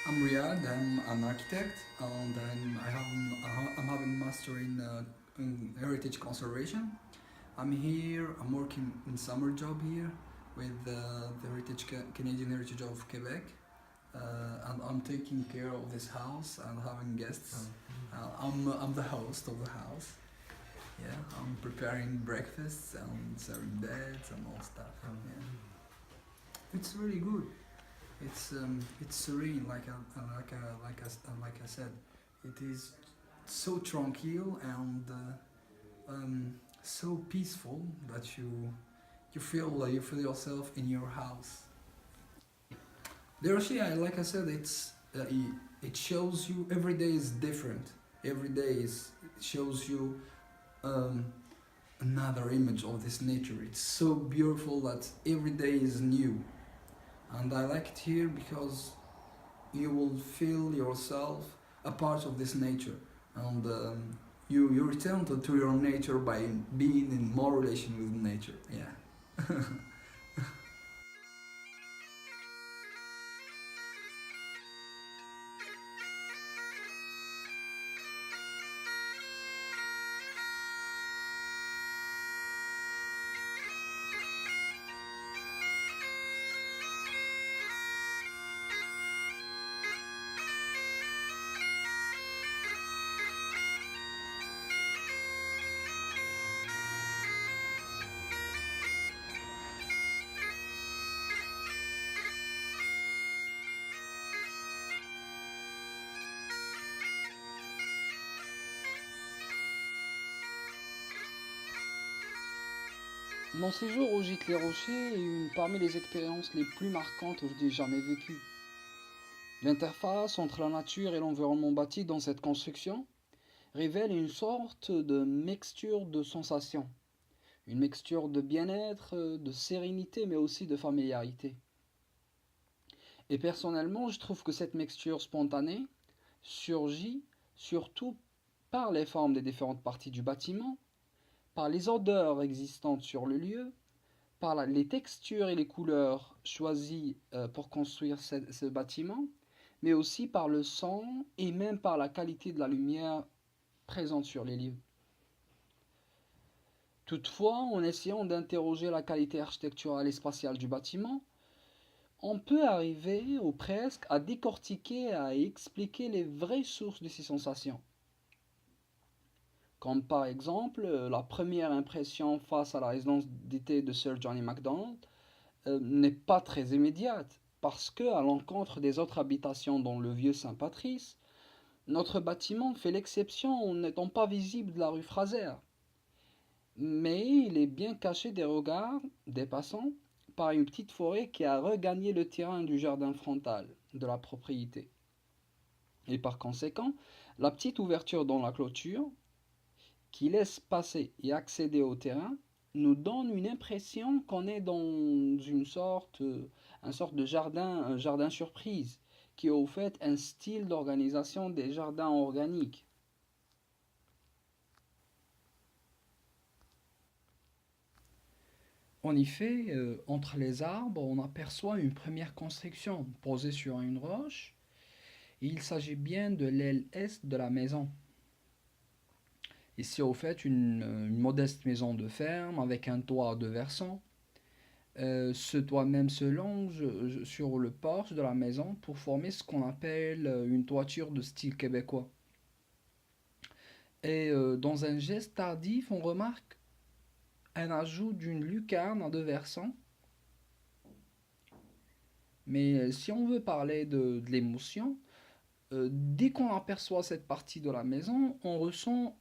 I'm Riyad. I'm an architect, and I'm having master in heritage conservation. I'm here. I'm working in summer job here with the Canadian Heritage of Quebec, and I'm taking care of this house and having guests. I'm the host of the house. Yeah, I'm preparing breakfasts and serving beds and all stuff. Yeah, it's really good. It's serene, like I said, it is so tranquil and so peaceful that you feel yourself in your house. The Roshi, like I said, it shows you every day is different. Every day it shows you um, another image of this nature. It's so beautiful that every day is new, and I like it here because you will feel yourself a part of this nature, and you return to your nature by being in more relation with nature. Yeah. Mon séjour au gîte Les Rochers est une parmi les expériences les plus marquantes que j'ai jamais vécues. L'interface entre la nature et l'environnement bâti dans cette construction révèle une sorte de mixture de sensations, une mixture de bien-être, de sérénité, mais aussi de familiarité. Et personnellement, je trouve que cette mixture spontanée surgit surtout par les formes des différentes parties du bâtiment, par les odeurs existantes sur le lieu, par les textures et les couleurs choisies pour construire ce bâtiment, mais aussi par le son et même par la qualité de la lumière présente sur les lieux. Toutefois, en essayant d'interroger la qualité architecturale et spatiale du bâtiment, on peut arriver, ou presque, à décortiquer, à expliquer les vraies sources de ces sensations. Comme par exemple la première impression face à la résidence d'été de Sir Johnny MacDonald n'est pas très immédiate, parce que, à l'encontre des autres habitations dans le vieux Saint-Patrice, notre bâtiment fait l'exception en n'étant pas visible de la rue Fraser. Mais il est bien caché des regards des passants par une petite forêt qui a regagné le terrain du jardin frontal de la propriété. Et par conséquent, la petite ouverture dans la clôture, qui laisse passer et accéder au terrain, nous donne une impression qu'on est dans une sorte de jardin, un jardin surprise, qui est au fait un style d'organisation des jardins organiques. En effet, entre les arbres, on aperçoit une première construction posée sur une roche, et il s'agit bien de l'aile est de la maison. Ici, au fait, une modeste maison de ferme avec un toit à deux versants. Ce toit même se longe sur le porche de la maison pour former ce qu'on appelle une toiture de style québécois. Et dans un geste tardif, on remarque un ajout d'une lucarne à deux versants. Mais si on veut parler de l'émotion, dès qu'on aperçoit cette partie de la maison, on ressent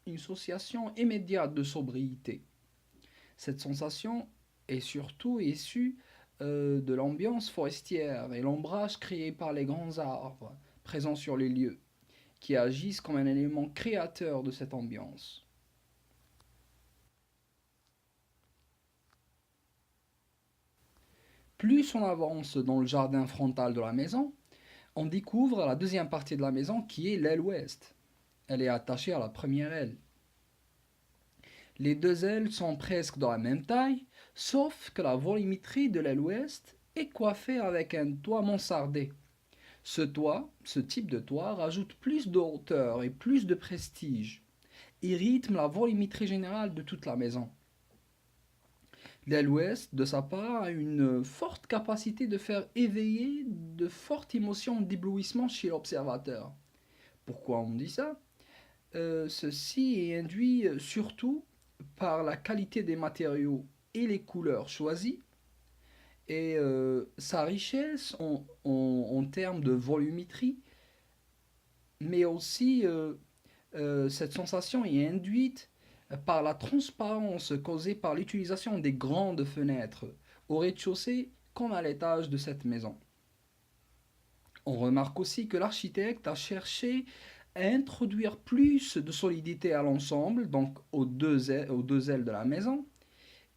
une sensation immédiate de sobriété. Cette sensation est surtout issue de l'ambiance forestière et l'ombrage créé par les grands arbres présents sur les lieux, qui agissent comme un élément créateur de cette ambiance. Plus on avance dans le jardin frontal de la maison, on découvre la deuxième partie de la maison qui est l'aile ouest. Elle est attachée à la première aile. Les deux ailes sont presque de la même taille, sauf que la volumétrie de l'aile ouest est coiffée avec un toit mansardé, Ce type de toit rajoute plus de hauteur et plus de prestige et rythme la volumétrie générale de toute la maison. L'aile ouest, de sa part, a une forte capacité de faire éveiller de fortes émotions d'éblouissement chez l'observateur. Pourquoi on dit ça? Ceci est induit surtout par la qualité des matériaux et les couleurs choisies et sa richesse en termes de volumétrie, mais aussi cette sensation est induite par la transparence causée par l'utilisation des grandes fenêtres au rez-de-chaussée comme à l'étage de cette maison. On remarque aussi que l'architecte a cherché à introduire plus de solidité à l'ensemble, donc aux deux ailes de la maison,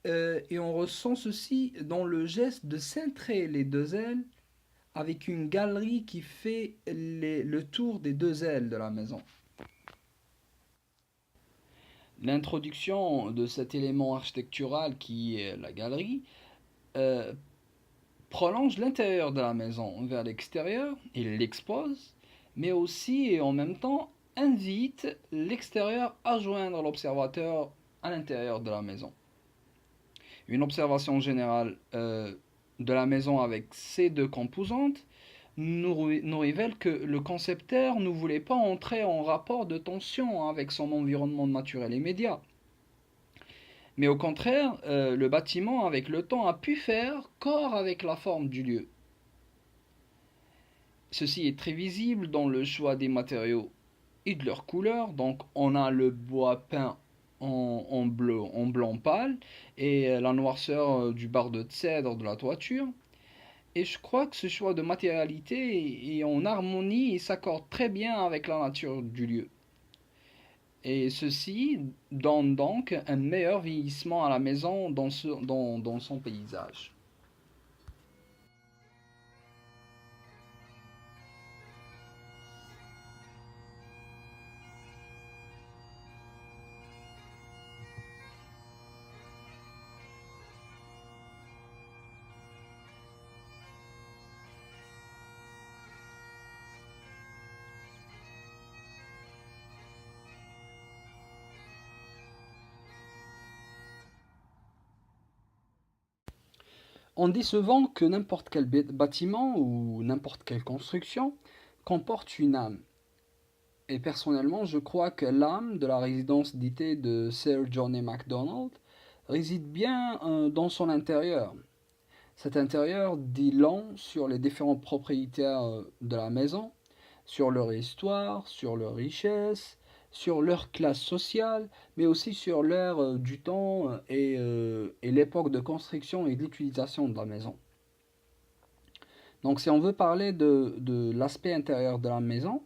et on ressent ceci dans le geste de cintrer les deux ailes avec une galerie qui fait le tour des deux ailes de la maison. L'introduction de cet élément architectural qui est la galerie euh, prolonge l'intérieur de la maison vers l'extérieur, il l'expose, mais aussi et en même temps invite l'extérieur à joindre l'observateur à l'intérieur de la maison. Une observation générale de la maison avec ces deux composantes nous révèle que le concepteur ne voulait pas entrer en rapport de tension avec son environnement naturel immédiat. Mais au contraire, le bâtiment, avec le temps, a pu faire corps avec la forme du lieu. Ceci est très visible dans le choix des matériaux et de leurs couleurs. Donc, on a le bois peint en blanc pâle et la noirceur du bar de cèdre de la toiture. Et je crois que ce choix de matérialité est en harmonie et s'accorde très bien avec la nature du lieu. Et ceci donne donc un meilleur vieillissement à la maison dans son paysage. On dit souvent que n'importe quel bâtiment ou n'importe quelle construction comporte une âme. Et personnellement, je crois que l'âme de la résidence d'été de Sir John A. Macdonald réside bien dans son intérieur. Cet intérieur dit long sur les différents propriétaires de la maison, sur leur histoire, sur leur richesse, sur leur classe sociale, mais aussi sur l'ère du temps et l'époque de construction et d'utilisation de la maison. Donc si on veut parler de l'aspect intérieur de la maison,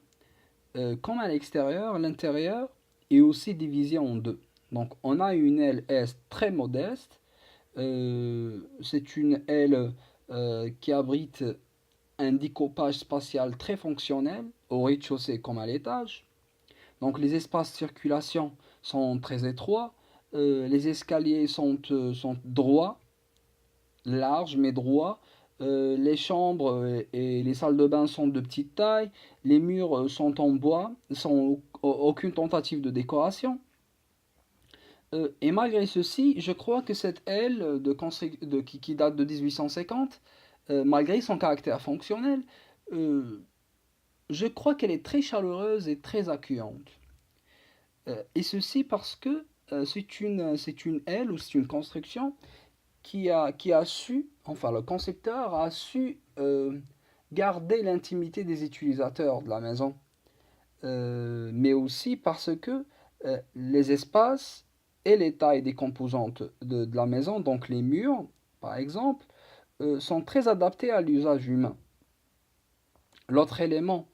comme à l'extérieur, l'intérieur est aussi divisé en deux. Donc on a une aile est très modeste. C'est une aile qui abrite un découpage spatial très fonctionnel, au rez-de-chaussée comme à l'étage. Donc les espaces de circulation sont très étroits, les escaliers sont droits, larges mais droits. Les chambres et les salles de bain sont de petite taille, les murs sont en bois, sans aucune tentative de décoration. Et malgré ceci, je crois que cette aile qui date de 1850, malgré son caractère fonctionnel, euh, je crois qu'elle est très chaleureuse et très accueillante. Et ceci parce que c'est une aile ou c'est une construction qui a su, enfin le concepteur a su garder l'intimité des utilisateurs de la maison. Mais aussi parce que les espaces et les tailles des composantes de la maison, donc les murs par exemple, sont très adaptés à l'usage humain. L'autre élément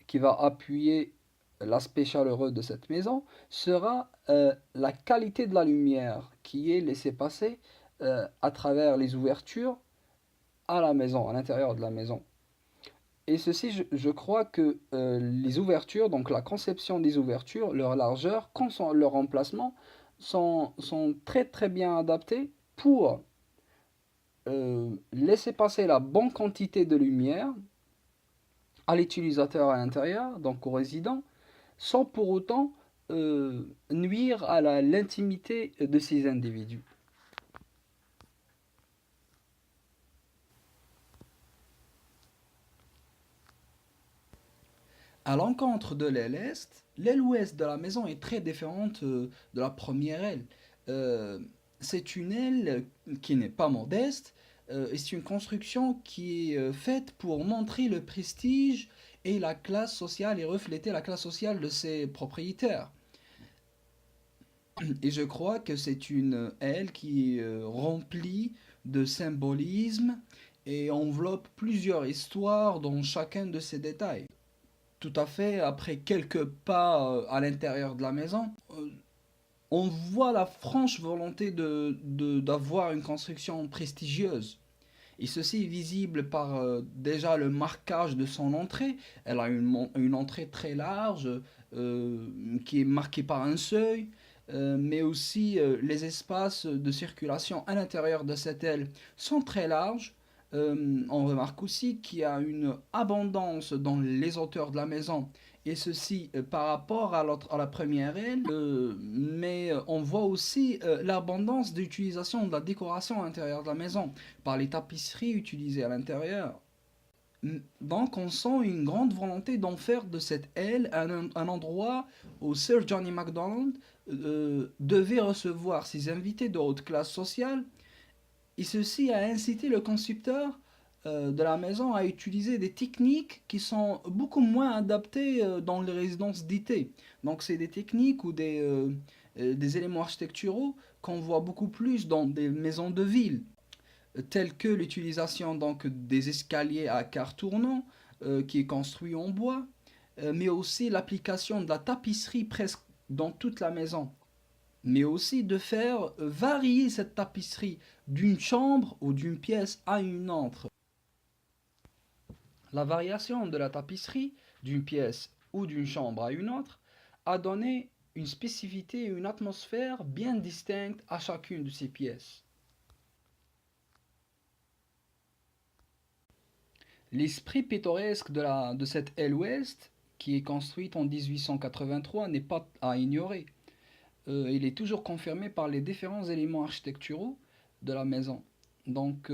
qui va appuyer l'aspect chaleureux de cette maison sera la qualité de la lumière qui est laissée passer à travers les ouvertures à la maison, à l'intérieur de la maison. Et ceci, je crois que les ouvertures, donc la conception des ouvertures, leur largeur, leur emplacement, sont très très bien adaptés pour laisser passer la bonne quantité de lumière à l'utilisateur à l'intérieur, donc au résident, sans pour autant nuire à l'intimité de ces individus. À l'encontre de l'aile ouest de la maison est très différente de la première aile. Euh, c'est une aile qui n'est pas modeste, et c'est une construction qui est faite pour montrer le prestige et la classe sociale et refléter la classe sociale de ses propriétaires. Et je crois que c'est une aile qui est remplie de symbolisme et enveloppe plusieurs histoires dans chacun de ces détails. Tout à fait, après quelques pas à l'intérieur de la maison, on voit la franche volonté d'avoir une construction prestigieuse. Et ceci est visible par déjà le marquage de son entrée. Elle a une entrée très large qui est marquée par un seuil, mais aussi les espaces de circulation à l'intérieur de cette aile sont très larges. On remarque aussi qu'il y a une abondance dans les hauteurs de la maison, et ceci par rapport à la première aile, mais on voit aussi l'abondance d'utilisation de la décoration à l'intérieur de la maison, par les tapisseries utilisées à l'intérieur. Donc on sent une grande volonté d'en faire de cette aile un endroit où Sir Johnny MacDonald devait recevoir ses invités de haute classe sociale, et ceci a incité le concepteur de la maison à utiliser des techniques qui sont beaucoup moins adaptées dans les résidences d'été. Donc c'est des techniques ou des éléments architecturaux qu'on voit beaucoup plus dans des maisons de ville, telles que l'utilisation donc des escaliers à quart tournant qui est construit en bois, mais aussi l'application de la tapisserie presque dans toute la maison, mais aussi de faire varier cette tapisserie d'une chambre ou d'une pièce à une autre. La variation de la tapisserie d'une pièce ou d'une chambre à une autre a donné une spécificité et une atmosphère bien distinctes à chacune de ces pièces. L'esprit pittoresque de cette aile ouest, qui est construite en 1883, n'est pas à ignorer. Il est toujours confirmé par les différents éléments architecturaux de la maison. Donc,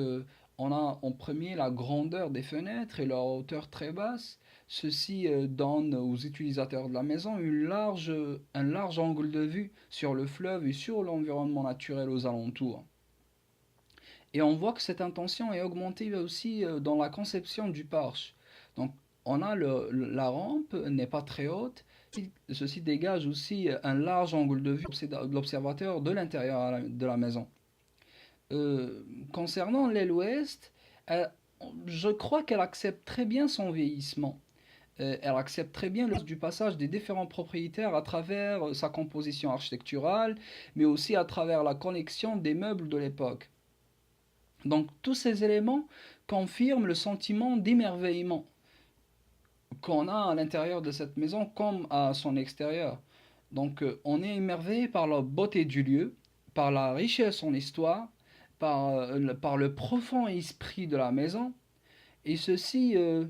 on a en premier la grandeur des fenêtres et leur hauteur très basse. Ceci donne aux utilisateurs de la maison un large angle de vue sur le fleuve et sur l'environnement naturel aux alentours. Et on voit que cette intention est augmentée aussi dans la conception du porche. Donc, on a la rampe n'est pas très haute. Ceci dégage aussi un large angle de vue de l'observateur de l'intérieur de la maison. Concernant l'aile ouest, euh, je crois qu'elle accepte très bien son vieillissement. Elle accepte très bien du passage des différents propriétaires à travers sa composition architecturale, mais aussi à travers la connexion des meubles de l'époque. Donc tous ces éléments confirment le sentiment d'émerveillement qu'on a à l'intérieur de cette maison comme à son extérieur. Donc on est émerveillé par la beauté du lieu, par la richesse en histoire, par le profond esprit de la maison, et ceci euh,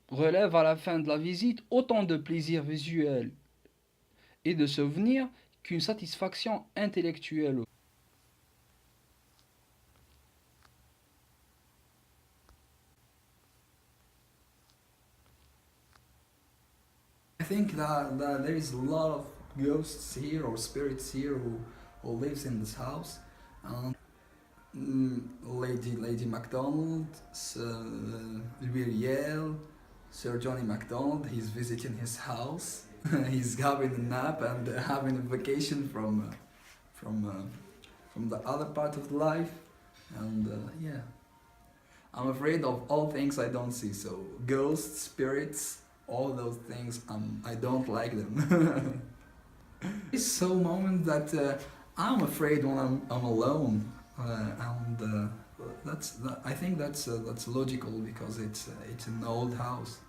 relève à la fin de la visite autant de plaisir visuel et de souvenirs qu'une satisfaction intellectuelle. I think that there is a lot of ghosts here or spirits here who lives in this house. Lady MacDonald, Louis Riel, Sir Johnny MacDonald. He's visiting his house. He's having a nap and having a vacation from the other part of life. And yeah, I'm afraid of all things I don't see. So ghosts, spirits, all those things. I don't like them. It's so moment that I'm afraid when I'm alone, and I think that's logical because it's an old house.